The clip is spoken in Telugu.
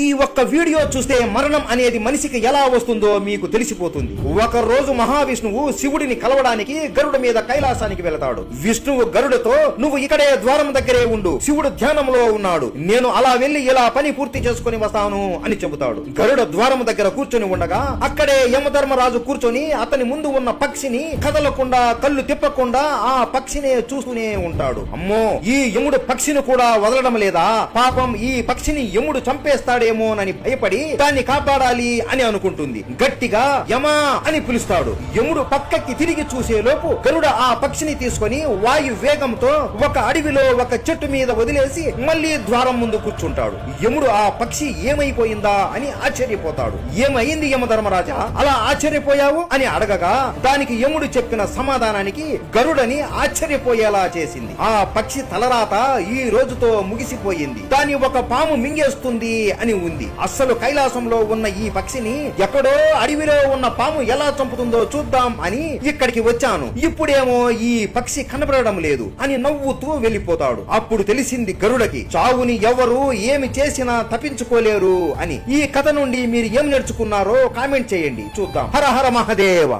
ఈ ఒక్క వీడియో చూస్తే మరణం అనేది మనిషికి ఎలా వస్తుందో మీకు తెలిసిపోతుంది. ఒక రోజు మహావిష్ణువు శివుడిని కలవడానికి గరుడ మీద కైలాసానికి వెళతాడు. విష్ణువు గరుడతో నువ్వు ఇక్కడే ద్వారం దగ్గరే ఉండు, శివుడు ధ్యానంలో ఉన్నాడు, నేను అలా వెళ్లి ఇలా పని పూర్తి చేసుకుని వస్తాను అని చెబుతాడు. గరుడ ద్వారం దగ్గర కూర్చొని ఉండగా అక్కడే యమధర్మరాజు కూర్చొని అతని ముందు ఉన్న పక్షిని కదలకుండా కళ్ళు తిప్పకుండా ఆ పక్షినే చూస్తూనే ఉంటాడు. అమ్మో, ఈ యముడు పక్షిని కూడా వదలడం లేదా, పాపం ఈ పక్షిని యముడు చంపేస్తాడేమోనని భయపడి దాన్ని కాపాడాలి అని అనుకుంటుంది. గట్టిగా యమా అని పిలుస్తాడు. యముడు పక్కకి తిరిగి చూసే లోపు గరుడ ఆ పక్షిని తీసుకొని వాయు వేగంతో ఒక అడవిలో ఒక చెట్టు మీద వదిలేసి మళ్లీ ద్వారం ముందు కూర్చుంటాడు. యముడు ఆ పక్షి ఏమైపోయిందా అని ఆశ్చర్యపోతాడు. ఏమైంది యమధర్మరాజా, అలా ఆశ్చర్యపోయావు అని అడగగా దానికి యముడు చెప్పిన సమాధానానికి గరుడని ఆశ్చర్యపోయేలా చేసింది. ఆ పక్షి తలరాత ఈ రోజుతో ముగిసిపోయింది, దాని ఒక పాము మింగేస్తుంది అని ఉంది. అస్సలు కైలాసంలో ఉన్న ఈ పక్షిని ఎక్కడో అడవిలో ఉన్న పాము ఎలా చంపుతుందో చూద్దాం అని ఇక్కడికి వచ్చాను. ఇప్పుడేమో ఈ పక్షి కనబడడం లేదు అని నవ్వుతూ వెళ్లిపోతాడు. అప్పుడు తెలిసింది గరుడకి, చావుని ఎవరు ఏమి చేసినా తప్పించుకోలేరు అని. ఈ కథ నుండి మీరు ఏం నేర్చుకున్నారో కామెంట్ చేయండి, చూద్దాం. హర హర మహాదేవ.